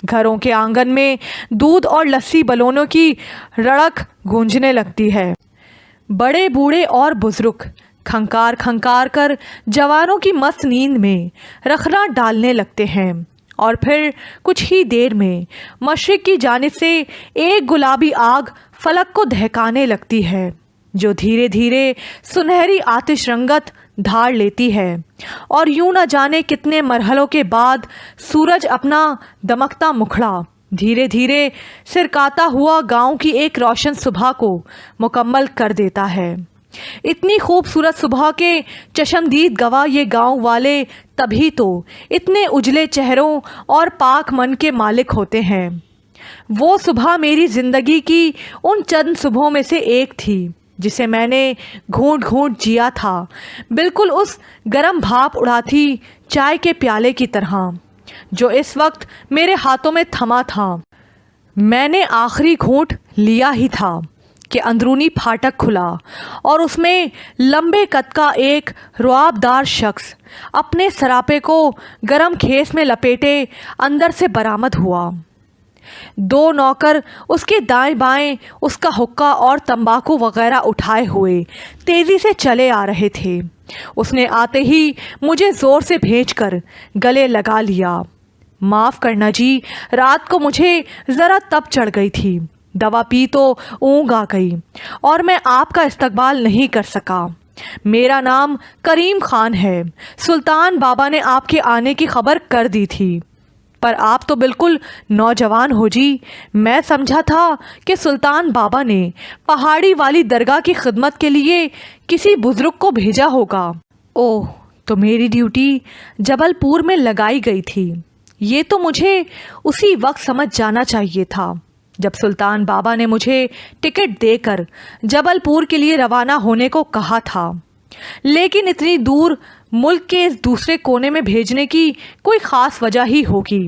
گھروں کے آنگن میں دودھ اور لسی بلونوں کی رڑک گونجنے لگتی ہے۔ بڑے بوڑھے اور بزرگ کھنکار کھنکار کر جوانوں کی مست نیند میں رخنا ڈالنے لگتے ہیں، اور پھر کچھ ہی دیر میں مشرق کی جانب سے ایک گلابی آگ فلک کو دہکانے لگتی ہے، جو دھیرے دھیرے سنہری آتش رنگت دھار لیتی ہے، اور یوں نہ جانے کتنے مرحلوں کے بعد سورج اپنا دمکتا مکھڑا دھیرے دھیرے سرکاتا ہوا گاؤں کی ایک روشن صبح کو مکمل کر دیتا ہے۔ اتنی خوبصورت صبح کے چشمدید گواہ یہ گاؤں والے تبھی تو اتنے اجلے چہروں اور پاک من کے مالک ہوتے ہیں۔ وہ صبح میری زندگی کی ان چند صبحوں میں سے ایک تھی جسے میں نے گھونٹ گھونٹ جیا تھا، بالکل اس گرم بھاپ اڑاتی چائے کے پیالے کی طرح جو اس وقت میرے ہاتھوں میں تھما تھا۔ میں نے آخری گھونٹ لیا ہی تھا کہ اندرونی پھاٹک کھلا اور اس میں لمبے قد کا ایک رعب دار شخص اپنے سراپے کو گرم خیز میں لپیٹے اندر سے برآمد ہوا۔ دو نوکر اس کے دائیں بائیں اس کا حقہ اور تمباکو وغیرہ اٹھائے ہوئے تیزی سے چلے آ رہے تھے۔ اس نے آتے ہی مجھے زور سے بھینچ کر گلے لگا لیا۔ معاف کرنا جی، رات کو مجھے ذرا تپ چڑھ گئی تھی، دوا پی تو اونگ آ گئی اور میں آپ کا استقبال نہیں کر سکا۔ میرا نام کریم خان ہے، سلطان بابا نے آپ کے آنے کی خبر کر دی تھی، پر آپ تو بالکل نوجوان ہو جی۔ میں سمجھا تھا کہ سلطان بابا نے پہاڑی والی درگاہ کی خدمت کے لیے کسی بزرگ کو بھیجا ہوگا۔ اوہ، تو میری ڈیوٹی جبل پور میں لگائی گئی تھی۔ یہ تو مجھے اسی وقت سمجھ جانا چاہیے تھا جب سلطان بابا نے مجھے ٹکٹ دے کر جبل پور کے لیے روانہ ہونے کو کہا تھا، لیکن اتنی دور ملک کے اس دوسرے کونے میں بھیجنے کی کوئی خاص وجہ ہی ہوگی۔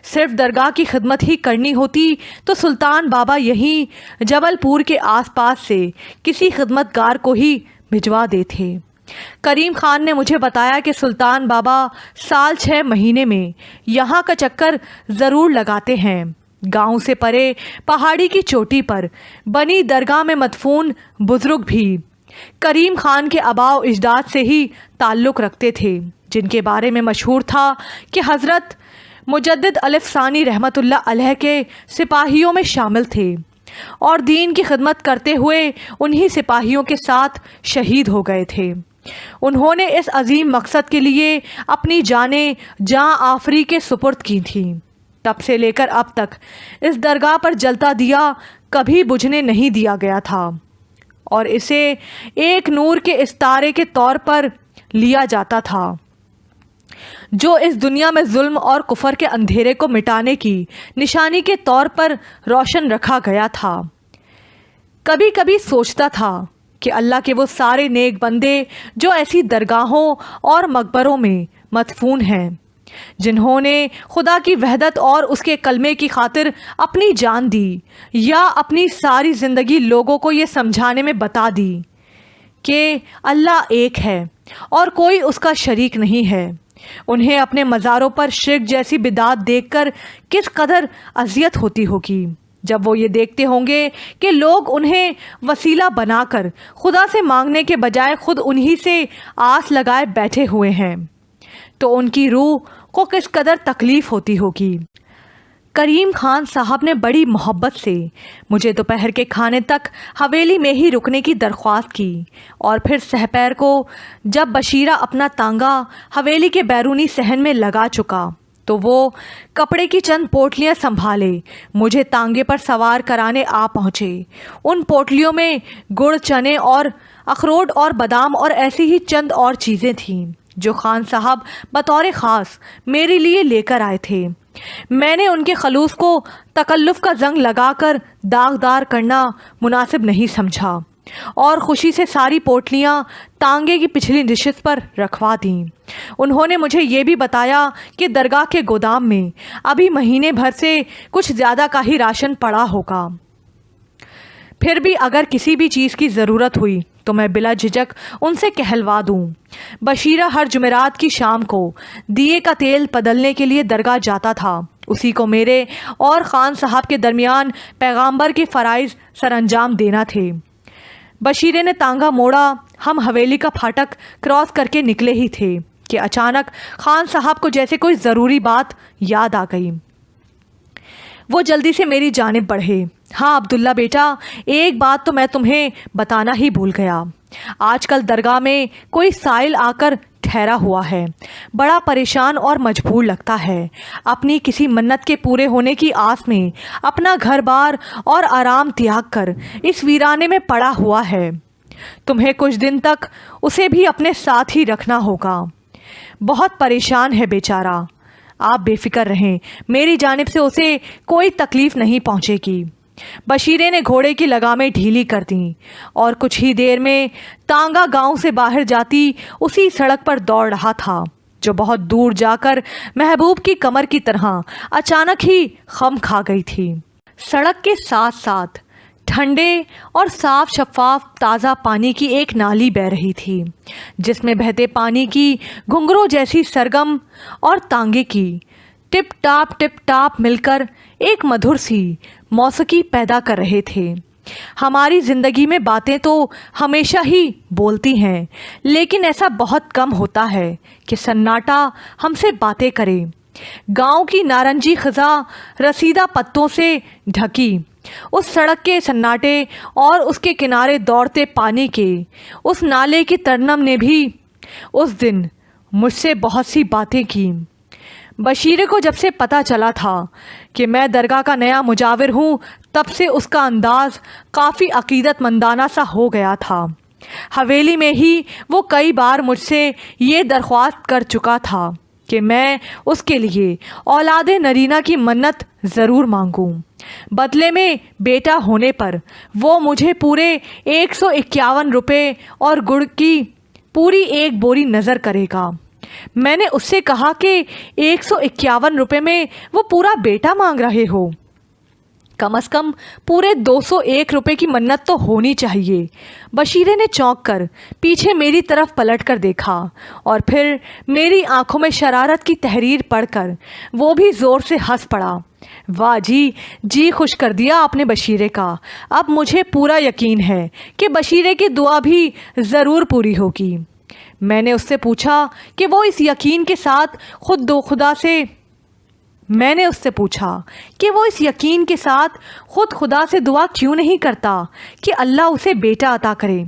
صرف درگاہ کی خدمت ہی کرنی ہوتی تو سلطان بابا یہیں جبل پور کے آس پاس سے کسی خدمت گار کو ہی بھجوا دیتے۔ کریم خان نے مجھے بتایا کہ سلطان بابا سال 6 مہینے میں یہاں کا چکر ضرور لگاتے ہیں۔ گاؤں سے پرے پہاڑی کی چوٹی پر بنی درگاہ میں مدفون بزرگ بھی کریم خان کے آباء و اجداد سے ہی تعلق رکھتے تھے، جن کے بارے میں مشہور تھا کہ حضرت مجدد الف ثانی رحمۃ اللہ علیہ کے سپاہیوں میں شامل تھے اور دین کی خدمت کرتے ہوئے انہی سپاہیوں کے ساتھ شہید ہو گئے تھے۔ انہوں نے اس عظیم مقصد کے لیے اپنی جانیں جاں آفری کے سپرد کی تھیں۔ تب سے لے کر اب تک اس درگاہ پر جلتا دیا کبھی بجھنے نہیں دیا گیا تھا اور اسے ایک نور کے استارے کے طور پر لیا جاتا تھا جو اس دنیا میں ظلم اور کفر کے اندھیرے کو مٹانے کی نشانی کے طور پر روشن رکھا گیا تھا۔ کبھی کبھی سوچتا تھا کہ اللہ کے وہ سارے نیک بندے جو ایسی درگاہوں اور مقبروں میں مدفون ہیں، جنہوں نے خدا کی وحدت اور اس کے کلمے کی خاطر اپنی جان دی یا اپنی ساری زندگی لوگوں کو یہ سمجھانے میں بتا دی کہ اللہ ایک ہے اور کوئی اس کا شریک نہیں ہے، انہیں اپنے مزاروں پر شرک جیسی بدعات دیکھ کر کس قدر اذیت ہوتی ہوگی جب وہ یہ دیکھتے ہوں گے کہ لوگ انہیں وسیلہ بنا کر خدا سے مانگنے کے بجائے خود انہی سے آس لگائے بیٹھے ہوئے ہیں، تو ان کی روح کو کس قدر تکلیف ہوتی ہوگی۔ کریم خان صاحب نے بڑی محبت سے مجھے دوپہر کے کھانے تک حویلی میں ہی رکنے کی درخواست کی، اور پھر سحپیر کو جب بشیرہ اپنا تانگا حویلی کے بیرونی صحن میں لگا چکا تو وہ کپڑے کی چند پوٹلیاں سنبھالے مجھے تانگے پر سوار کرانے آ پہنچے۔ ان پوٹلیوں میں گڑ، چنے اور اخروٹ اور بادام اور ایسی ہی چند اور چیزیں تھیں جو خان صاحب بطور خاص میرے لیے لے کر آئے تھے۔ میں نے ان کے خلوص کو تکلف کا زنگ لگا کر داغدار کرنا مناسب نہیں سمجھا اور خوشی سے ساری پوٹلیاں تانگے کی پچھلی نشست پر رکھوا دیں۔ انہوں نے مجھے یہ بھی بتایا کہ درگاہ کے گودام میں ابھی مہینے بھر سے کچھ زیادہ کا ہی راشن پڑا ہوگا، پھر بھی اگر کسی بھی چیز کی ضرورت ہوئی تو میں بلا جھجک ان سے کہلوا دوں۔ بشیرہ ہر جمعرات کی شام کو دیے کا تیل بدلنے کے لیے درگاہ جاتا تھا اسی کو میرے اور خان صاحب کے درمیان پیغامبر کے فرائض سر انجام دینا تھے۔ بشیرے نے تانگا موڑا۔ ہم حویلی کا پھاٹک کراس کر کے نکلے ہی تھے کہ اچانک خان صاحب کو جیسے کوئی ضروری بات یاد آ گئی۔ وہ جلدی سے میری جانب بڑھے۔ ہاں عبداللہ بیٹا، ایک بات تو میں تمہیں بتانا ہی بھول گیا۔ آج کل درگاہ میں کوئی سائل آ کر ٹھہرا ہوا ہے، بڑا پریشان اور مجبور لگتا ہے، اپنی کسی منت کے پورے ہونے کی آس میں اپنا گھر بار اور آرام تیاگ کر اس ویرانے میں پڑا ہوا ہے۔ تمہیں کچھ دن تک اسے بھی اپنے ساتھ ہی رکھنا ہوگا۔ بہت پریشان ہے بیچارہ۔ آپ بے فکر رہیں، میری جانب سے اسے کوئی تکلیف نہیں پہنچے گی۔ بشیرے نے گھوڑے کی لگامیں ڈھیلی کر دیں اور کچھ ہی دیر میں تانگا گاؤں سے باہر جاتی اسی سڑک پر دوڑ رہا تھا جو بہت دور جا کر محبوب کی کمر کی طرح اچانک ہی خم کھا گئی تھی۔ سڑک کے ساتھ ساتھ ٹھنڈے اور صاف شفاف تازہ پانی کی ایک نالی بہہ رہی تھی، جس میں بہتے پانی کی گھنگروں جیسی سرگم اور تانگے کی ٹپ ٹاپ مل کر ایک مدھر سی موسیقی پیدا کر رہے تھے۔ ہماری زندگی میں باتیں تو ہمیشہ ہی بولتی ہیں، لیکن ایسا بہت کم ہوتا ہے کہ سناٹا ہم سے باتیں کرے۔ گاؤں کی نارنجی خزاں رسیدہ پتوں سے ڈھکی اس سڑک کے سناٹے اور اس کے کنارے دوڑتے پانی کے اس نالے کی ترنم نے بھی اس دن مجھ سے بہت سی باتیں کی۔ بشیرے کو جب سے پتہ چلا تھا کہ میں درگاہ کا نیا مجاور ہوں، تب سے اس کا انداز کافی عقیدت مندانہ سا ہو گیا تھا۔ حویلی میں ہی وہ کئی بار مجھ سے یہ درخواست کر چکا تھا کہ میں اس کے لیے اولاد نرینہ کی منت ضرور مانگوں، بدلے میں بیٹا ہونے پر وہ مجھے پورے 151 روپے اور گڑ کی پوری ایک بوری نظر کرے گا۔ میں نے اس سے کہا کہ 151 روپے میں وہ پورا بیٹا مانگ رہے ہو، کم از کم پورے 201 روپے کی منت تو ہونی چاہیے۔ بشیرے نے چونک کر پیچھے میری طرف پلٹ کر دیکھا اور پھر میری آنکھوں میں شرارت کی تحریر پڑھ کر وہ بھی زور سے ہنس پڑا۔ واہ جی خوش کر دیا آپ نے بشیرے کا۔ اب مجھے پورا یقین ہے کہ بشیرے کی دعا بھی ضرور پوری ہوگی۔ میں نے اس سے پوچھا کہ وہ اس یقین کے ساتھ خود خدا سے دعا کیوں نہیں کرتا کہ اللہ اسے بیٹا عطا کرے۔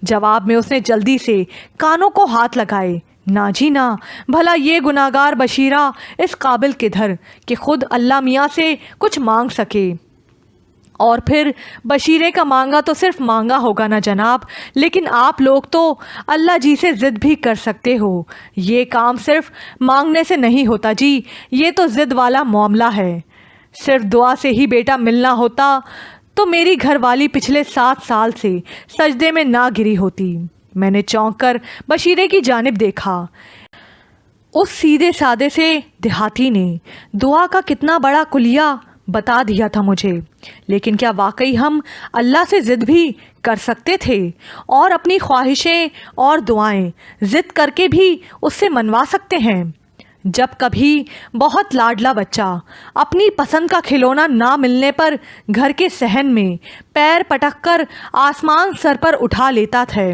جواب میں اس نے جلدی سے کانوں کو ہاتھ لگائے، نا جی نا، بھلا یہ گناہگار بشیرہ اس قابل کدھر کہ خود اللہ میاں سے کچھ مانگ سکے۔ اور پھر بشیرے کا مانگا تو صرف مانگا ہوگا نا جناب، لیکن آپ لوگ تو اللہ جی سے ضد بھی کر سکتے ہو۔ یہ کام صرف مانگنے سے نہیں ہوتا جی، یہ تو ضد والا معاملہ ہے۔ صرف دعا سے ہی بیٹا ملنا ہوتا تو میری گھر والی پچھلے 7 سال سے سجدے میں نہ گری ہوتی۔ میں نے چونک کر بشیرے کی جانب دیکھا۔ اس سیدھے سادے سے دیہاتی نے دعا کا کتنا بڑا کلیہ بتا دیا تھا مجھے، لیکن کیا واقعی ہم اللہ سے ضد بھی کر سکتے تھے اور اپنی خواہشیں اور دعائیں ضد کر کے بھی اس سے منوا سکتے ہیں؟ جب کبھی بہت لاڈلا بچہ اپنی پسند کا کھلونا نہ ملنے پر گھر کے صحن میں پیر پٹک کر آسمان سر پر اٹھا لیتا تھا،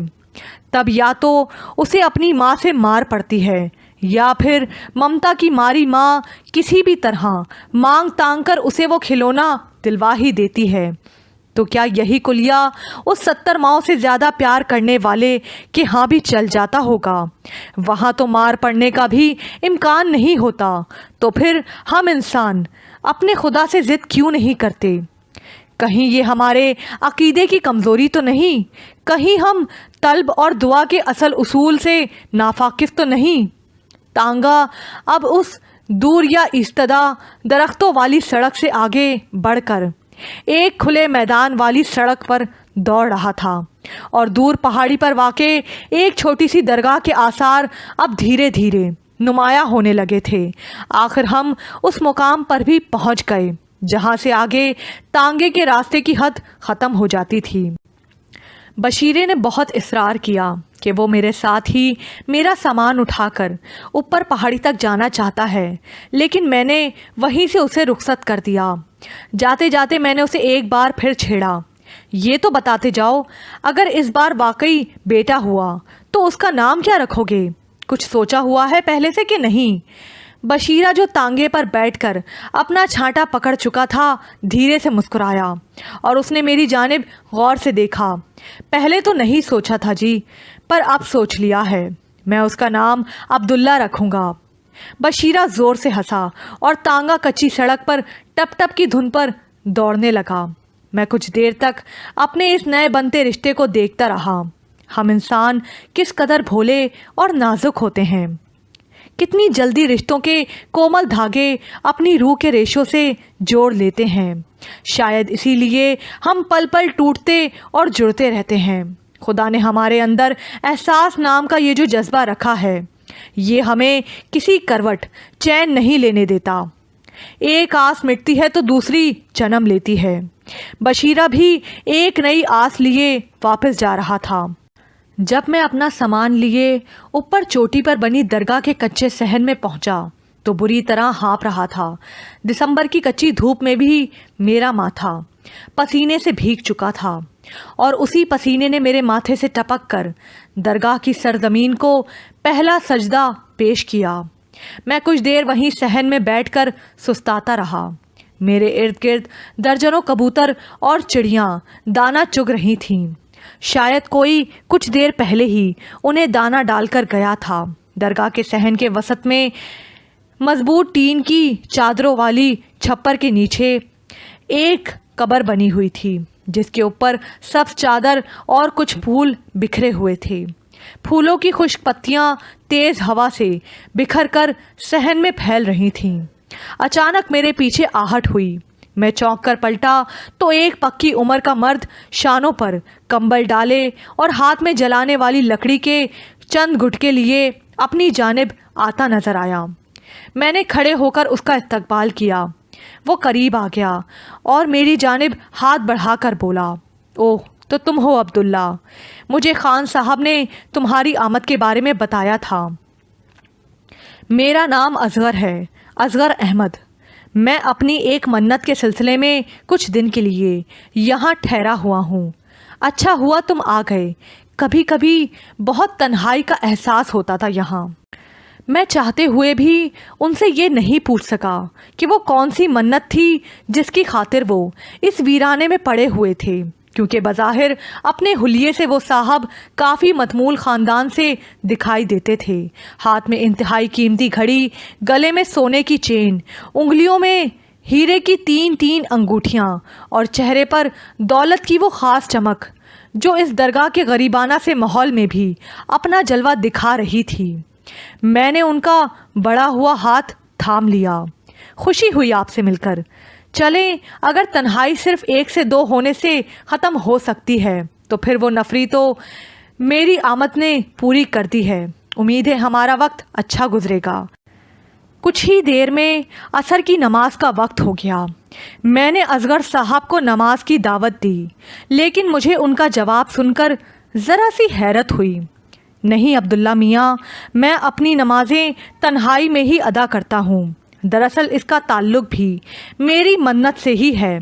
تب یا تو اسے اپنی ماں سے مار پڑتی ہے یا پھر ممتا کی ماری ماں کسی بھی طرح مانگ تانگ کر اسے وہ کھلونا دلوا ہی دیتی ہے۔ تو کیا یہی کلیہ اس 70 ماؤں سے زیادہ پیار کرنے والے کے ہاں بھی چل جاتا ہوگا؟ وہاں تو مار پڑنے کا بھی امکان نہیں ہوتا، تو پھر ہم انسان اپنے خدا سے ضد کیوں نہیں کرتے؟ کہیں یہ ہمارے عقیدے کی کمزوری تو نہیں؟ کہیں ہم طلب اور دعا کے اصل اصول سے ناواقف تو نہیں؟ تانگا اب اس دور یا ایستادہ درختوں والی سڑک سے آگے بڑھ کر ایک کھلے میدان والی سڑک پر دوڑ رہا تھا، اور دور پہاڑی پر واقع ایک چھوٹی سی درگاہ کے آثار اب دھیرے دھیرے نمایاں ہونے لگے تھے۔ آخر ہم اس مقام پر بھی پہنچ گئے جہاں سے آگے تانگے کے راستے کی حد ختم ہو جاتی تھی۔ بشیرے نے بہت اصرار کیا کہ وہ میرے ساتھ ہی میرا سامان اٹھاکر اوپر پہاڑی تک جانا چاہتا ہے، لیکن میں نے وہیں سے اسے رخصت کر دیا۔ جاتے جاتے میں نے اسے ایک بار پھر چھیڑا، یہ تو بتاتے جاؤ، اگر اس بار واقعی بیٹا ہوا تو اس کا نام کیا رکھو گے؟ کچھ سوچا ہوا ہے پہلے سے کہ نہیں؟ بشیرہ جو تانگے پر بیٹھ کر اپنا چھانٹا پکڑ چکا تھا دھیرے سے مسکرایا اور اس نے میری جانب غور سے دیکھا۔ پہلے تو نہیں سوچا تھا جی، پر اب سوچ لیا ہے، میں اس کا نام عبداللہ رکھوں گا۔ بشیرہ زور سے ہنسا اور تانگا کچی سڑک پر ٹپ ٹپ کی دھن پر دوڑنے لگا۔ میں کچھ دیر تک اپنے اس نئے بنتے رشتے کو دیکھتا رہا۔ ہم انسان کس قدر بھولے اور نازک ہوتے ہیں، کتنی جلدی رشتوں کے کومل دھاگے اپنی روح کے ریشوں سے جوڑ لیتے ہیں۔ شاید اسی لیے ہم پل پل ٹوٹتے اور جڑتے رہتے ہیں۔ خدا نے ہمارے اندر احساس نام کا یہ جو جذبہ رکھا ہے، یہ ہمیں کسی کروٹ چین نہیں لینے دیتا۔ ایک آس مٹتی ہے تو دوسری جنم لیتی ہے۔ بشیرہ بھی ایک نئی آس لیے واپس جا رہا تھا۔ جب میں اپنا سامان لیے اوپر چوٹی پر بنی درگاہ کے کچے صحن میں پہنچا تو بری طرح ہانپ رہا تھا۔ دسمبر کی کچی دھوپ میں بھی میرا ماتھا پسینے سے بھیگ چکا تھا اور اسی پسینے نے میرے ماتھے سے ٹپک کر درگاہ کی سرزمین کو پہلا سجدہ پیش کیا۔ میں کچھ دیر وہیں صحن میں بیٹھ کر سستاتا رہا۔ میرے ارد گرد درجنوں کبوتر اور چڑیاں دانہ چگ رہی تھیں۔ شاید کوئی کچھ دیر پہلے ہی انہیں دانہ ڈال کر گیا تھا۔ درگاہ کے صحن کے وسط میں مضبوط ٹین کی چادروں والی چھپر کے نیچے ایک قبر بنی ہوئی تھی، جس کے اوپر سبز چادر اور کچھ پھول بکھرے ہوئے تھے۔ پھولوں کی خشک پتیاں تیز ہوا سے بکھر کر صحن میں پھیل رہی تھیں۔ اچانک میرے پیچھے آہٹ ہوئی۔ میں چونک کر پلٹا تو ایک پکی عمر کا مرد شانوں پر کمبل ڈالے اور ہاتھ میں جلانے والی لکڑی کے چند گٹکے لیے اپنی جانب آتا نظر آیا۔ میں نے کھڑے ہو کر اس کا استقبال کیا۔ وہ قریب آ گیا اور میری جانب ہاتھ بڑھا کر بولا، اوہ تو تم ہو عبداللہ، مجھے خان صاحب نے تمہاری آمد کے بارے میں بتایا تھا۔ میرا نام اصغر ہے، اصغر احمد۔ میں اپنی ایک منت کے سلسلے میں کچھ دن کے لیے یہاں ٹھہرا ہوا ہوں۔ اچھا ہوا تم آ گئے، کبھی کبھی بہت تنہائی کا احساس ہوتا تھا یہاں۔ میں چاہتے ہوئے بھی ان سے یہ نہیں پوچھ سکا کہ وہ کون سی منت تھی جس کی خاطر وہ اس ویرانے میں پڑے ہوئے تھے، کیونکہ بظاہر اپنے حلیے سے وہ صاحب کافی متمول خاندان سے دکھائی دیتے تھے۔ ہاتھ میں انتہائی قیمتی گھڑی، گلے میں سونے کی چین، انگلیوں میں ہیرے کی 3 انگوٹھیاں اور چہرے پر دولت کی وہ خاص چمک جو اس درگاہ کے غریبانہ سے ماحول میں بھی اپنا جلوہ دکھا رہی تھی۔ میں نے ان کا بڑا ہوا ہاتھ تھام لیا۔ خوشی ہوئی آپ سے مل کر۔ چلیں، اگر تنہائی صرف 1 سے 2 ہونے سے ختم ہو سکتی ہے تو پھر وہ نفری تو میری آمد نے پوری کر دی ہے۔ امید ہے ہمارا وقت اچھا گزرے گا۔ کچھ ہی دیر میں عصر کی نماز کا وقت ہو گیا۔ میں نے اصغر صاحب کو نماز کی دعوت دی، لیکن مجھے ان کا جواب سن کر ذرا سی حیرت ہوئی۔ نہیں عبداللہ میاں، میں اپنی نمازیں تنہائی میں ہی ادا کرتا ہوں۔ دراصل اس کا تعلق بھی میری منت سے ہی ہے۔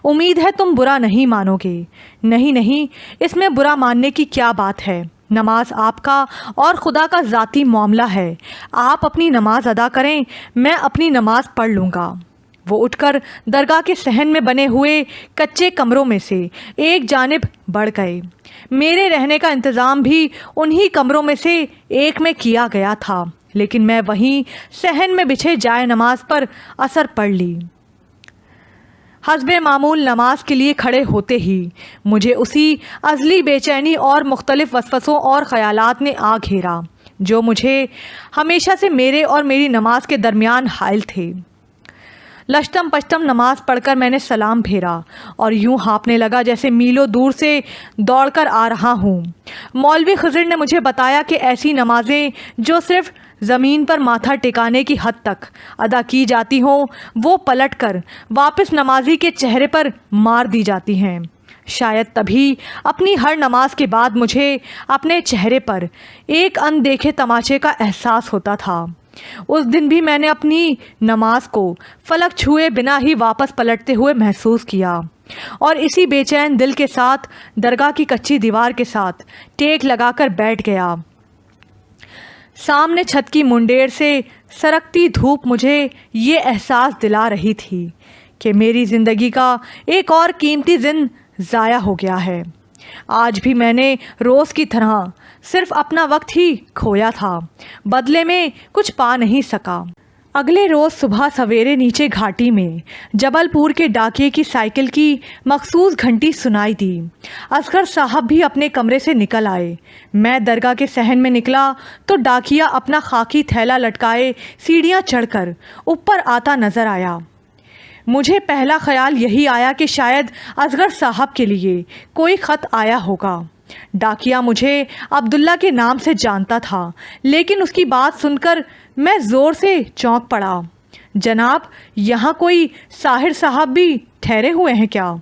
امید ہے تم برا نہیں مانو گے۔ نہیں، اس میں برا ماننے کی کیا بات ہے؟ نماز آپ کا اور خدا کا ذاتی معاملہ ہے۔ آپ اپنی نماز ادا کریں، میں اپنی نماز پڑھ لوں گا۔ وہ اٹھ کر درگاہ کے صحن میں بنے ہوئے کچے کمروں میں سے ایک جانب بڑھ گئے۔ میرے رہنے کا انتظام بھی انہی کمروں میں سے ایک میں کیا گیا تھا، لیکن میں وہیں صحن میں بچھے جائے نماز پر اثر پڑھ لی۔ حسب معمول نماز کے لیے کھڑے ہوتے ہی مجھے اسی ازلی بے چینی اور مختلف وسوسوں اور خیالات نے آ گھیرا جو مجھے ہمیشہ سے میرے اور میری نماز کے درمیان حائل تھے۔ لشتم پشتم نماز پڑھ کر میں نے سلام پھیرا اور یوں ہانپنے لگا جیسے میلوں دور سے دوڑ کر آ رہا ہوں۔ مولوی خضر نے مجھے بتایا کہ ایسی نمازیں جو صرف زمین پر ماتھا ٹکانے کی حد تک ادا کی جاتی ہوں، وہ پلٹ کر واپس نمازی کے چہرے پر مار دی جاتی ہیں۔ شاید تبھی اپنی ہر نماز کے بعد مجھے اپنے چہرے پر ایک اندیکھے تماچے کا احساس ہوتا تھا۔ اس دن بھی میں نے اپنی نماز کو فلک چھوئے بنا ہی واپس پلٹتے ہوئے محسوس کیا اور اسی بے چین دل کے ساتھ درگاہ کی کچی دیوار کے ساتھ ٹیک لگا کر بیٹھ گیا۔ سامنے چھت کی منڈیر سے سرکتی دھوپ مجھے یہ احساس دلا رہی تھی کہ میری زندگی کا ایک اور قیمتی دن ضائع ہو گیا ہے۔ آج بھی میں نے روز کی طرح صرف اپنا وقت ہی کھویا تھا، بدلے میں کچھ پا نہیں سکا۔ اگلے روز صبح سویرے نیچے گھاٹی میں جبل پور کے ڈاکیے کی سائیکل کی مخصوص گھنٹی سنائی دی۔ اصغر صاحب بھی اپنے کمرے سے نکل آئے۔ میں درگاہ کے صحن میں نکلا تو ڈاکیا اپنا خاکی تھیلا لٹکائے سیڑھیاں چڑھ کر اوپر آتا نظر آیا۔ مجھے پہلا خیال یہی آیا کہ شاید اصغر صاحب کے لیے کوئی خط آیا ہوگا۔ ڈاکیا مجھے عبداللہ کے نام سے جانتا تھا، لیکن اس کی بات سن کر میں زور سے چونک پڑا۔ جناب، یہاں کوئی ساحر صاحب بھی ٹھہرے ہوئے ہیں کیا؟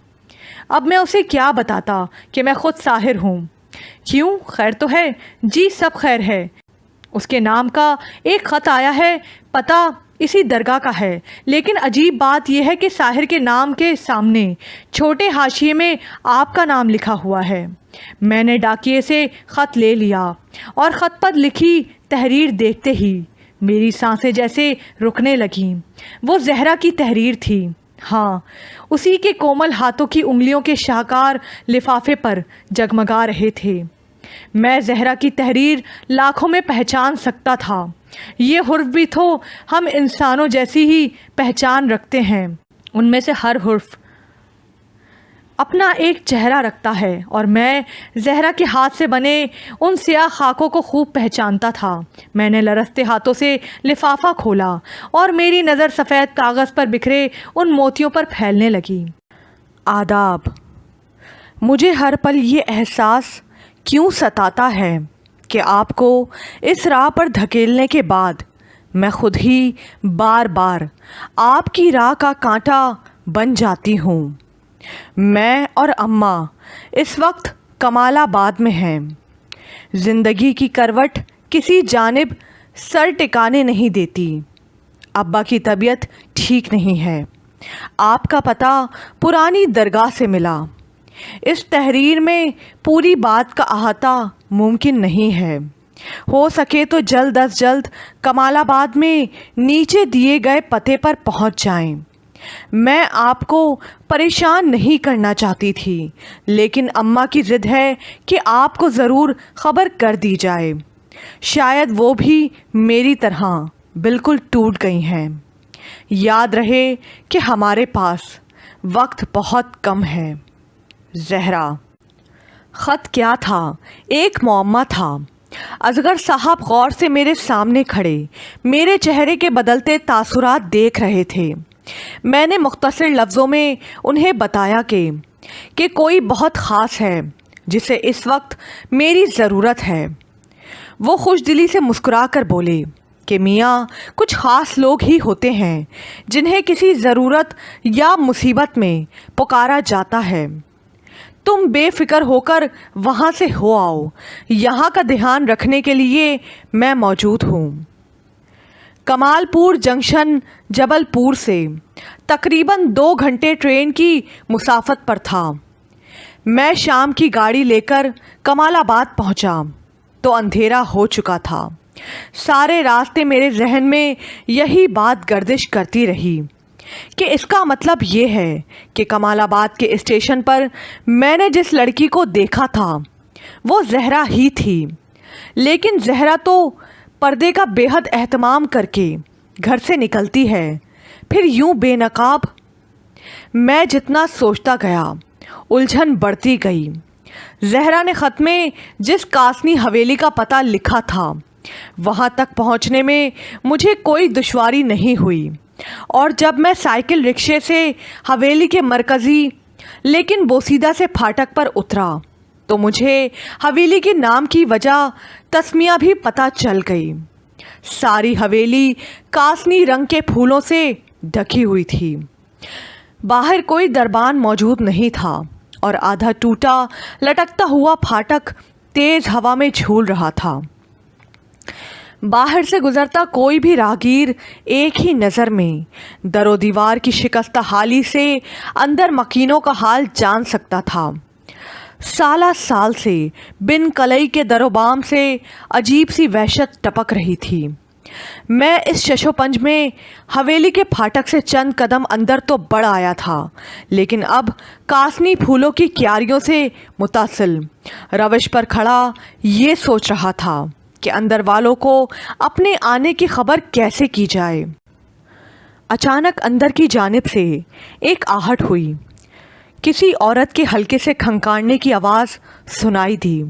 اب میں اسے کیا بتاتا کہ میں خود ساحر ہوں۔ کیوں، خیر تو ہے؟ جی سب خیر ہے۔ اس کے نام کا ایک خط آیا ہے، پتہ اسی درگاہ کا ہے، لیکن عجیب بات یہ ہے کہ ساحر کے نام کے سامنے چھوٹے حاشیے میں آپ کا نام لکھا ہوا ہے۔ میں نے ڈاکیے سے خط لے لیا اور خط پر لکھی تحریر دیکھتے ہی میری سانسیں جیسے رکنے لگیں۔ وہ زہرا کی تحریر تھی۔ ہاں، اسی کے کومل ہاتھوں کی انگلیوں کے شاہکار لفافے پر جگمگا رہے تھے۔ میں زہرا کی تحریر لاکھوں میں پہچان سکتا تھا۔ یہ حرف بھی تو ہم انسانوں جیسی ہی پہچان رکھتے ہیں، ان میں سے ہر حرف اپنا ایک چہرہ رکھتا ہے، اور میں زہرا کے ہاتھ سے بنے ان سیاہ خاکوں کو خوب پہچانتا تھا۔ میں نے لرزتے ہاتھوں سے لفافہ کھولا اور میری نظر سفید کاغذ پر بکھرے ان موتیوں پر پھیلنے لگی۔ آداب۔ مجھے ہر پل یہ احساس کیوں ستاتا ہے کہ آپ کو اس راہ پر دھکیلنے کے بعد میں خود ہی بار بار آپ کی راہ کا کانٹا بن جاتی ہوں۔ میں اور اماں اس وقت کمال آباد میں ہیں۔ زندگی کی کروٹ کسی جانب سر ٹکانے نہیں دیتی۔ ابا کی طبیعت ٹھیک نہیں ہے۔ آپ کا پتہ پرانی درگاہ سے ملا۔ اس تحریر میں پوری بات کا احاطہ ممکن نہیں ہے۔ ہو سکے تو جلد از جلد کمال آباد میں نیچے دیے گئے پتے پر پہنچ جائیں۔ میں آپ کو پریشان نہیں کرنا چاہتی تھی، لیکن اماں کی ضد ہے کہ آپ کو ضرور خبر کر دی جائے۔ شاید وہ بھی میری طرح بالکل ٹوٹ گئی ہیں۔ یاد رہے کہ ہمارے پاس وقت بہت کم ہے۔ زہرا۔ خط کیا تھا؟ ایک معمہ تھا۔ اصغر صاحب غور سے میرے سامنے کھڑے میرے چہرے کے بدلتے تاثرات دیکھ رہے تھے۔ میں نے مختصر لفظوں میں انہیں بتایا کہ کوئی بہت خاص ہے جسے اس وقت میری ضرورت ہے۔ وہ خوش دلی سے مسکرا کر بولے کہ میاں، کچھ خاص لوگ ہی ہوتے ہیں جنہیں کسی ضرورت یا مصیبت میں پکارا جاتا ہے۔ تم بے فکر ہو کر وہاں سے ہو آؤ، یہاں کا دھیان رکھنے کے لیے میں موجود ہوں۔ کمال پور جنکشن جبل پور سے تقریباً 2 گھنٹے ٹرین کی مسافت پر تھا۔ میں شام کی گاڑی لے کر کمال آباد پہنچا تو اندھیرا ہو چکا تھا۔ سارے راستے میرے ذہن میں یہی بات گردش کرتی رہی کہ اس کا مطلب یہ ہے کہ کمال آباد کے اسٹیشن پر میں نے جس لڑکی کو دیکھا تھا وہ زہرا ہی تھی، لیکن زہرا تو پردے کا بے حد اہتمام کر کے گھر سے نکلتی ہے، پھر یوں بے نقاب۔ میں جتنا سوچتا گیا الجھن بڑھتی گئی۔ زہرا نے خط میں جس کاسنی حویلی کا پتہ لکھا تھا وہاں تک پہنچنے میں مجھے کوئی دشواری نہیں ہوئی، اور جب میں سائیکل رکشے سے حویلی کے مرکزی لیکن بوسیدہ سے پھاٹک پر اترا تو مجھے حویلی کے نام کی وجہ تسمیہ بھی پتہ چل گئی۔ ساری حویلی کاسنی رنگ کے پھولوں سے ڈھکی ہوئی تھی۔ باہر کوئی دربان موجود نہیں تھا اور آدھا ٹوٹا لٹکتا ہوا پھاٹک تیز ہوا میں جھول رہا تھا۔ باہر سے گزرتا کوئی بھی راہگیر ایک ہی نظر میں در و دیوار کی شکستہ حالی سے اندر مکینوں کا حال جان سکتا تھا۔ سالہ سال سے بن کلئی کے در و بام سے عجیب سی وحشت ٹپک رہی تھی۔ میں اس شش و پنج میں حویلی کے پھاٹک سے چند قدم اندر تو بڑھ آیا تھا، لیکن اب کاسنی پھولوں کی کیاریوں سے متصل روش پر کھڑا یہ سوچ رہا تھا کہ اندر والوں کو اپنے آنے کی خبر کیسے کی جائے۔ اچانک اندر کی جانب سے ایک آہٹ ہوئی، کسی عورت کے ہلکے سے کھنکارنے کی آواز سنائی دی۔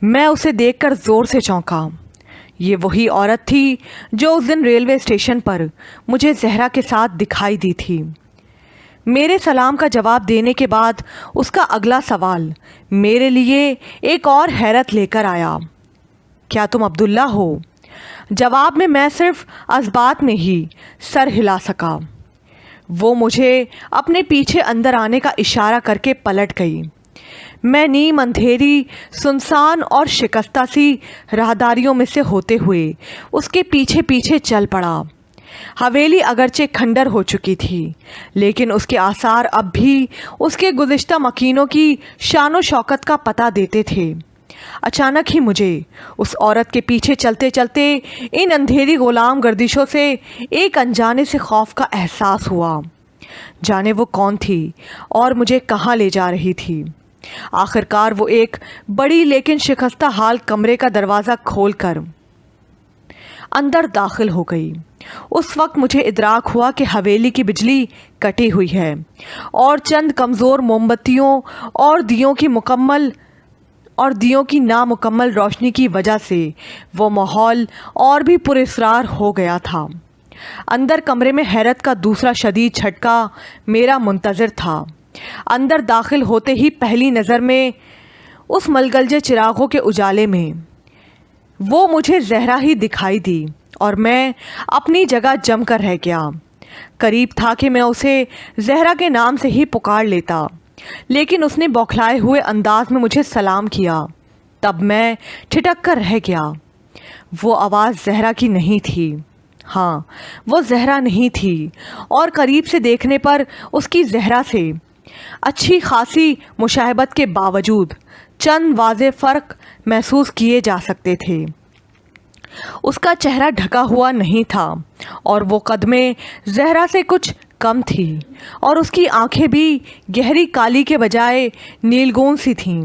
میں اسے دیکھ کر زور سے چونکا۔ یہ وہی عورت تھی جو اس دن ریلوے اسٹیشن پر مجھے زہرا کے ساتھ دکھائی دی تھی۔ میرے سلام کا جواب دینے کے بعد اس کا اگلا سوال میرے لیے ایک اور حیرت لے کر آیا، کیا تم عبداللہ ہو؟ جواب میں صرف اسبات میں ہی سر ہلا سکا۔ وہ مجھے اپنے پیچھے اندر آنے کا اشارہ کر کے پلٹ گئی۔ میں نیم اندھیری سنسان اور شکستہ سی راہداریوں میں سے ہوتے ہوئے اس کے پیچھے پیچھے چل پڑا۔ حویلی اگرچہ کھنڈر ہو چکی تھی، لیکن اس کے آثار اب بھی اس کے گزشتہ مکینوں کی شان و شوکت کا پتہ دیتے تھے۔ اچانک ہی مجھے اس عورت کے پیچھے چلتے چلتے ان اندھیری غلام گردشوں سے ایک انجانے سے خوف کا احساس ہوا۔ جانے وہ کون تھی اور مجھے کہاں لے جا رہی تھی؟ آخرکار وہ ایک بڑی لیکن شکستہ حال کمرے کا دروازہ کھول کر اندر داخل ہو گئی۔ اس وقت مجھے ادراک ہوا کہ حویلی کی بجلی کٹی ہوئی ہے اور چند کمزور موم بتیوں اور دیوں کی نامکمل روشنی کی وجہ سے وہ ماحول اور بھی پراسرار ہو گیا تھا۔ اندر کمرے میں حیرت کا دوسرا شدید جھٹکا میرا منتظر تھا۔ اندر داخل ہوتے ہی پہلی نظر میں اس ملگلجے چراغوں کے اجالے میں وہ مجھے زہرا ہی دکھائی دی اور میں اپنی جگہ جم کر رہ گیا۔ قریب تھا کہ میں اسے زہرا کے نام سے ہی پکار لیتا، لیکن اس نے بوکھلائے ہوئے انداز میں مجھے سلام کیا۔ تب میں ٹھٹک کر رہ گیا۔ وہ آواز زہرا کی نہیں تھی۔ ہاں، وہ زہرا نہیں تھی، اور قریب سے دیکھنے پر اس کی زہرا سے اچھی خاصی مشابہت کے باوجود چند واضح فرق محسوس کیے جا سکتے تھے۔ اس کا چہرہ ڈھکا ہوا نہیں تھا اور وہ قدمیں زہرا سے کچھ کم تھی، اور اس کی آنکھیں بھی گہری کالی کے بجائے نیلگون سی تھیں،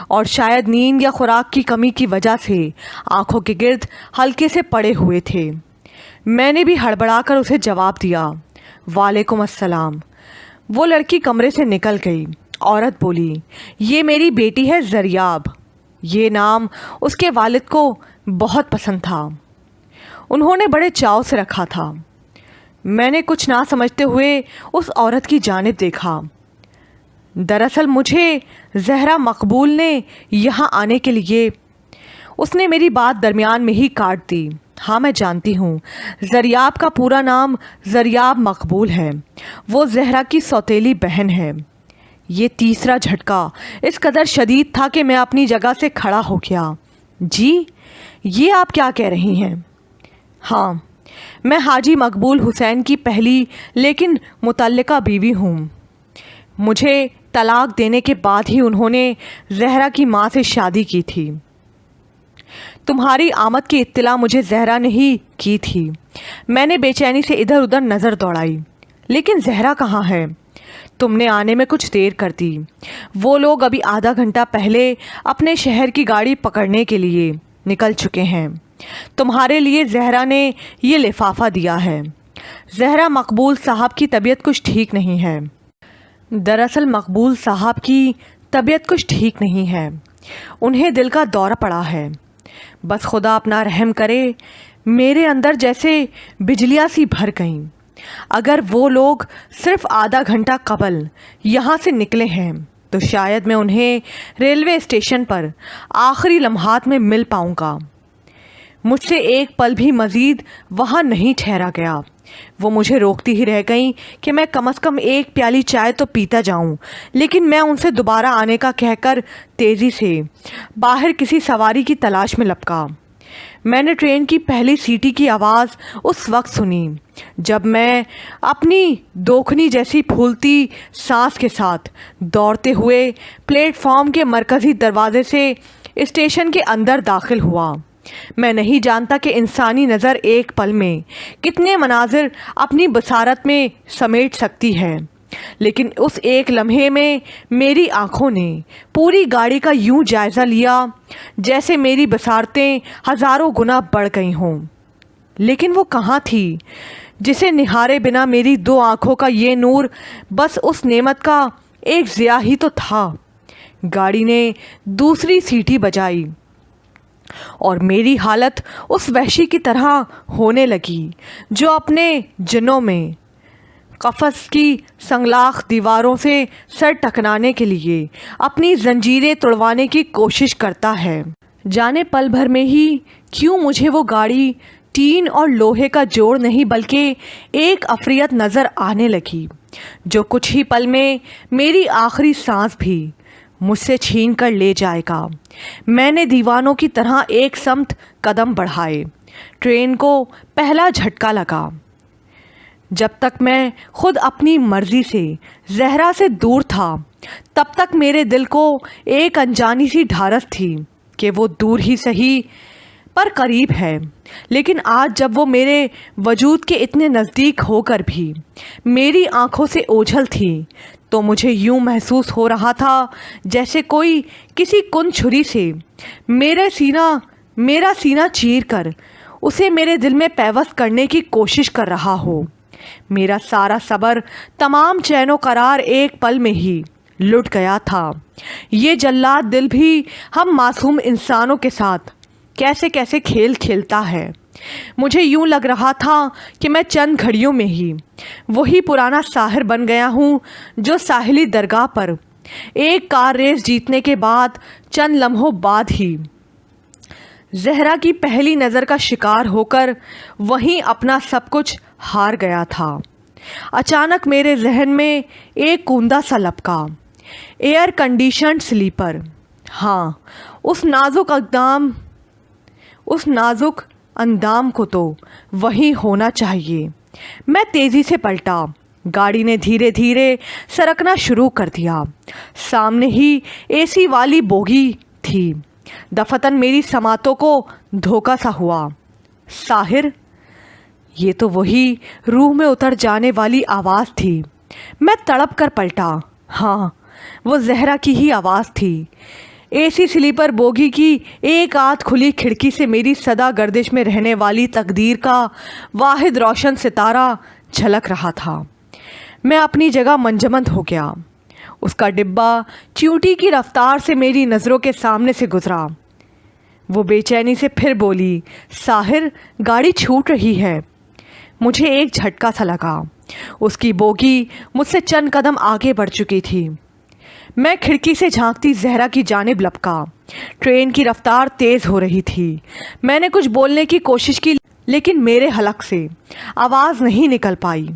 اور شاید نیند یا خوراک کی کمی کی وجہ سے آنکھوں کے گرد ہلکے سے پڑے ہوئے تھے۔ میں نے بھی ہڑبڑا کر اسے جواب دیا، وعلیکم السلام۔ وہ لڑکی کمرے سے نکل گئی۔ عورت بولی، یہ میری بیٹی ہے زریاب۔ یہ نام اس کے والد کو بہت پسند تھا، انہوں نے بڑے چاؤ سے رکھا تھا۔ میں نے کچھ نہ سمجھتے ہوئے اس عورت کی جانب دیکھا۔ دراصل مجھے زہرا مقبول نے یہاں آنے کے لیے، اس نے میری بات درمیان میں ہی کاٹ دی۔ ہاں، میں جانتی ہوں، زریاب کا پورا نام زریاب مقبول ہے، وہ زہرا کی سوتیلی بہن ہے۔ یہ تیسرا جھٹکا اس قدر شدید تھا کہ میں اپنی جگہ سے کھڑا ہو گیا۔ جی، یہ آپ کیا کہہ رہی ہیں؟ ہاں، میں حاجی مقبول حسین کی پہلی لیکن متعلقہ بیوی ہوں۔ مجھے طلاق دینے کے بعد ہی انہوں نے زہرا کی ماں سے شادی کی تھی۔ تمہاری آمد کی اطلاع مجھے زہرا نے ہی کی تھی۔ میں نے بے چینی سے ادھر ادھر نظر دوڑائی، لیکن زہرا کہاں ہے؟ تم نے آنے میں کچھ دیر کر دی۔ وہ لوگ ابھی آدھا گھنٹہ پہلے اپنے شہر کی گاڑی پکڑنے کے لیے نکل چکے ہیں۔ تمہارے لیے زہرا نے یہ لفافہ دیا ہے۔ زہرا مقبول صاحب کی طبیعت کچھ ٹھیک نہیں ہے۔ دراصل مقبول صاحب کی طبیعت کچھ ٹھیک نہیں ہے، انہیں دل کا دورہ پڑا ہے۔ بس خدا اپنا رحم کرے، میرے اندر جیسے بجلیاں سی بھر گئیں۔ اگر وہ لوگ صرف آدھا گھنٹہ قبل یہاں سے نکلے ہیں تو شاید میں انہیں ریلوے اسٹیشن پر آخری لمحات میں مل پاؤں گا۔ مجھ سے ایک پل بھی مزید وہاں نہیں ٹھہرا گیا۔ وہ مجھے روکتی ہی رہ گئیں کہ میں کم از کم ایک پیالی چائے تو پیتا جاؤں، لیکن میں ان سے دوبارہ آنے کا کہہ کر تیزی سے باہر کسی سواری کی تلاش میں لپکا۔ میں نے ٹرین کی پہلی سیٹی کی آواز اس وقت سنی جب میں اپنی دوکھنی جیسی پھولتی سانس کے ساتھ دوڑتے ہوئے پلیٹ فارم کے مرکزی دروازے سے اسٹیشن کے اندر داخل ہوا۔ میں نہیں جانتا کہ انسانی نظر ایک پل میں کتنے مناظر اپنی بصارت میں سمیٹ سکتی ہے، لیکن اس ایک لمحے میں میری آنکھوں نے پوری گاڑی کا یوں جائزہ لیا جیسے میری بصارتیں ہزاروں گنا بڑھ گئی ہوں۔ لیکن وہ کہاں تھی جسے نہارے بنا میری دو آنکھوں کا یہ نور بس اس نعمت کا ایک ضیاء ہی تو تھا۔ گاڑی نے دوسری سیٹی بجائی اور میری حالت اس وحشی کی طرح ہونے لگی جو اپنے جنوں میں قفس کی سنگلاخ دیواروں سے سر ٹکرانے کے لیے اپنی زنجیریں توڑوانے کی کوشش کرتا ہے۔ جانے پل بھر میں ہی کیوں مجھے وہ گاڑی ٹین اور لوہے کا جوڑ نہیں بلکہ ایک عفریت نظر آنے لگی جو کچھ ہی پل میں میری آخری سانس بھی مجھ سے چھین کر لے جائے گا۔ میں نے دیوانوں کی طرح ایک سمت قدم بڑھائے۔ ٹرین کو پہلا جھٹکا لگا۔ جب تک میں خود اپنی مرضی سے زہرا سے دور تھا تب تک میرے دل کو ایک انجانی سی ڈھارس تھی کہ وہ دور ہی سہی پر قریب ہے، لیکن آج جب وہ میرے وجود کے اتنے نزدیک ہو کر بھی میری آنکھوں سے اوجھل تھی تو مجھے یوں محسوس ہو رہا تھا جیسے کوئی کسی کن چھری سے میرا سینہ چیر کر اسے میرے دل میں پیوست کرنے کی کوشش کر رہا ہو۔ میرا سارا صبر، تمام چین و قرار ایک پل میں ہی لٹ گیا تھا۔ یہ جلاد دل بھی ہم معصوم انسانوں کے ساتھ کیسے کیسے کھیل کھیلتا ہے۔ مجھے یوں لگ رہا تھا کہ میں چند گھڑیوں میں ہی وہی پرانا ساحر بن گیا ہوں جو ساحلی درگاہ پر ایک کار ریس جیتنے کے بعد چند لمحوں بعد ہی زہرا کی پہلی نظر کا شکار ہو کر وہیں اپنا سب کچھ ہار گیا تھا۔ اچانک میرے ذہن میں ایک کوندہ سا لپکا، ایئر کنڈیشنڈ سلیپر۔ ہاں، اس نازک اندام کو تو وہیں ہونا چاہیے۔ میں تیزی سے پلٹا۔ گاڑی نے دھیرے دھیرے سرکنا شروع کر دیا۔ سامنے ہی اے سی والی بوگی تھی۔ دفتن میری سماعتوں کو دھوکا سا ہوا۔ ساحر! یہ تو وہی روح میں اتر جانے والی آواز تھی۔ میں تڑپ کر پلٹا۔ ہاں، وہ زہرا کی ہی آواز تھی۔ اے سی سلیپر بوگی کی ایک آدھ کھلی کھڑکی سے میری سدا گردش میں رہنے والی تقدیر کا واحد روشن ستارہ جھلک رہا تھا۔ میں اپنی جگہ منجمد ہو گیا۔ اس کا ڈبہ چیونٹی کی رفتار سے میری نظروں کے سامنے سے گزرا۔ وہ بے چینی سے پھر بولی، ساحر، گاڑی چھوٹ رہی ہے۔ مجھے ایک جھٹکا سا لگا۔ اس کی بوگی مجھ سے چند قدم آگے بڑھ چکی تھی۔ میں کھڑکی سے جھانکتی زہرا کی جانب لپکا۔ ٹرین کی رفتار تیز ہو رہی تھی۔ میں نے کچھ بولنے کی کوشش کی لیکن میرے حلق سے آواز نہیں نکل پائی۔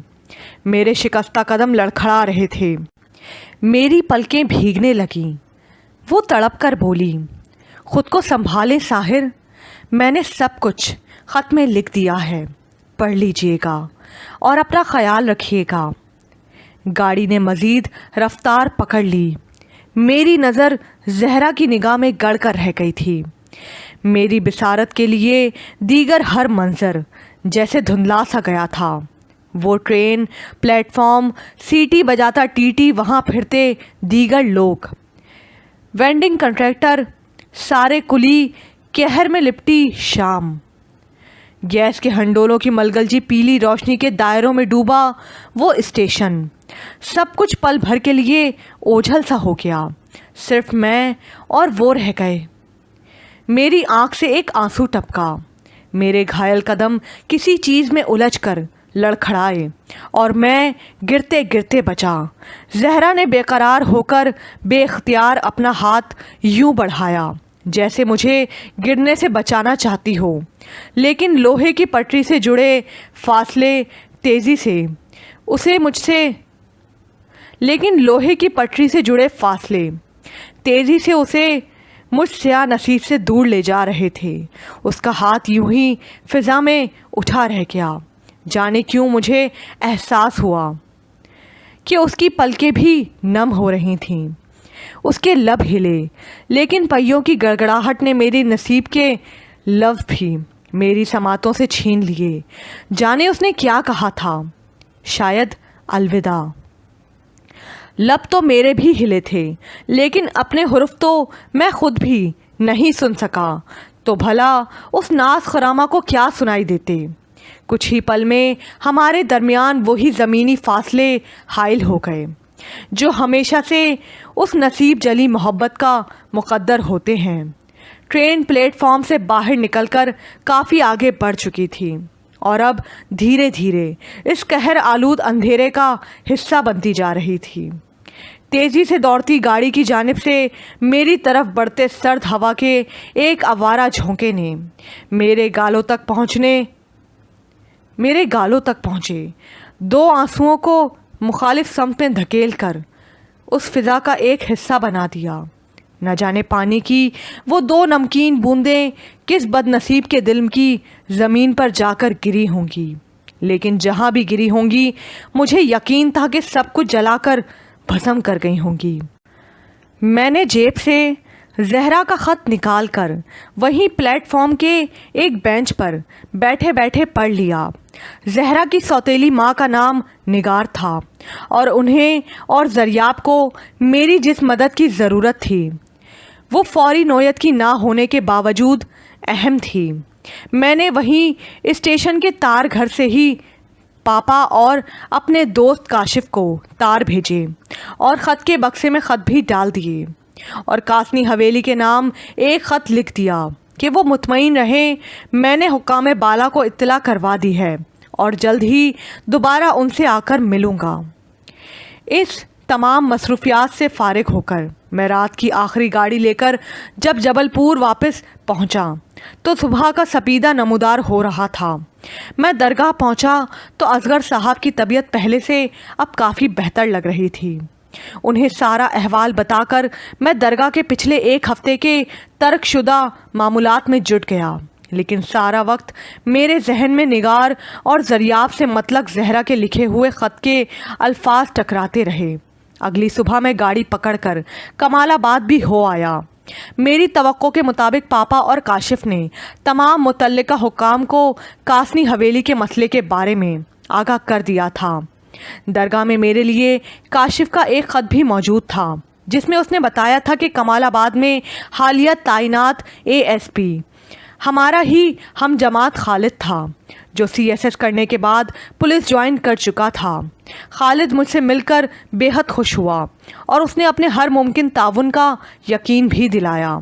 میرے شکستہ قدم لڑکھڑا رہے تھے۔ میری پلکیں بھیگنے لگیں۔ وہ تڑپ کر بولی، خود کو سنبھالیں ساحر، میں نے سب کچھ خط میں لکھ دیا ہے، پڑھ لیجئے گا اور اپنا خیال رکھیے گا۔ گاڑی نے مزید رفتار پکڑ لی۔ میری نظر زہرا کی نگاہ میں گڑ کر رہ گئی تھی۔ میری بصارت کے لیے دیگر ہر منظر جیسے دھندلا سا گیا تھا۔ وہ ٹرین، پلیٹ فارم، سیٹی بجاتا ٹی ٹی، وہاں پھرتے دیگر لوگ، وینڈنگ کنٹریکٹر، سارے کلی، قہر میں لپٹی شام، گیس کے ہنڈولوں کی ملگلجی پیلی روشنی کے دائروں میں ڈوبا وہ اسٹیشن، سب کچھ پل بھر کے لیے اوجھل سا ہو گیا۔ صرف میں اور وہ رہ گئے۔ میری آنکھ سے ایک آنسو ٹپکا۔ میرے گھائل قدم کسی چیز میں الجھ کر لڑکھڑائے اور میں گرتے گرتے بچا۔ زہرا نے بے قرار ہو کر بے اختیار اپنا ہاتھ یوں بڑھایا۔ جیسے مجھے گرنے سے بچانا چاہتی ہو، لیکن لوہے کی پٹری سے جڑے فاصلے تیزی سے اسے مجھ سیاہ نصیب سے دور لے جا رہے تھے۔ اس کا ہاتھ یوں ہی فضا میں اٹھا رہ گیا۔ جانے کیوں مجھے احساس ہوا کہ اس کی پلکیں بھی نم ہو رہی تھیں۔ اس کے لب ہلے، لیکن پہیوں کی گڑگڑاہٹ نے میری نصیب کے لفظ بھی میری سماعتوں سے چھین لیے۔ جانے اس نے کیا کہا تھا؟ شاید الوداع۔ لب تو میرے بھی ہلے تھے، لیکن اپنے حرف تو میں خود بھی نہیں سن سکا، تو بھلا اس ناز خرامہ کو کیا سنائی دیتے؟ کچھ ہی پل میں ہمارے درمیان وہی زمینی فاصلے حائل ہو گئے جو ہمیشہ سے اس نصیب جلی محبت کا مقدر ہوتے ہیں۔ ٹرین پلیٹ فارم سے باہر نکل کر کافی آگے بڑھ چکی تھی اور اب دھیرے دھیرے اس قہر آلود اندھیرے کا حصہ بنتی جا رہی تھی۔ تیزی سے دوڑتی گاڑی کی جانب سے میری طرف بڑھتے سرد ہوا کے ایک آوارہ جھونکے نے میرے گالوں تک پہنچے، دو آنسوؤں کو مخالف سمت میں دھکیل کر اس فضا کا ایک حصہ بنا دیا۔ نہ جانے پانی کی وہ دو نمکین بوندیں کس بد نصیب کے دل کی زمین پر جا کر گری ہوں گی، لیکن جہاں بھی گری ہوں گی مجھے یقین تھا کہ سب کچھ جلا کر بھسم کر گئی ہوں گی۔ میں نے جیب سے زہرا کا خط نکال کر وہیں پلیٹ فارم کے ایک بینچ پر بیٹھے بیٹھے پڑھ لیا۔ زہرا کی سوتیلی ماں کا نام نگار تھا، اور انہیں اور زریاب کو میری جس مدد کی ضرورت تھی وہ فوری نوعیت کی نہ ہونے کے باوجود اہم تھی۔ میں نے وہیں اسٹیشن کے تار گھر سے ہی پاپا اور اپنے دوست کاشف کو تار بھیجے اور خط کے بکسے میں خط بھی ڈال دیے، اور قاسنی حویلی کے نام ایک خط لکھ دیا کہ وہ مطمئن رہیں میں نے حکام بالا کو اطلاع کروا دی ہے اور جلد ہی دوبارہ ان سے آ کر ملوں گا۔ اس تمام مصروفیات سے فارغ ہو کر میں رات کی آخری گاڑی لے کر جب جبل پور واپس پہنچا تو صبح کا سپیدہ نمودار ہو رہا تھا۔ میں درگاہ پہنچا تو اصغر صاحب کی طبیعت پہلے سے اب کافی بہتر لگ رہی تھی۔ انہیں سارا احوال بتا کر میں درگاہ کے پچھلے ایک ہفتے کے ترک شدہ معمولات میں جٹ گیا، لیکن سارا وقت میرے ذہن میں نگار اور زریاب سے مطلق زہرا کے لکھے ہوئے خط کے الفاظ ٹکراتے رہے۔ اگلی صبح میں گاڑی پکڑ کر کمال آباد بھی ہو آیا۔ میری توقع کے مطابق پاپا اور کاشف نے تمام متعلقہ حکام کو قاسنی حویلی کے مسئلے کے بارے میں آگاہ کر دیا تھا۔ درگاہ میں میرے لیے کاشف کا ایک خط بھی موجود تھا، جس میں اس نے بتایا تھا کہ کمال آباد میں حالیہ تعینات ASP ہمارا ہی ہم جماعت خالد تھا، جو CSS کرنے کے بعد پولیس جوائن کر چکا تھا۔ خالد مجھ سے مل کر بے حد خوش ہوا اور اس نے اپنے ہر ممکن تعاون کا یقین بھی دلایا۔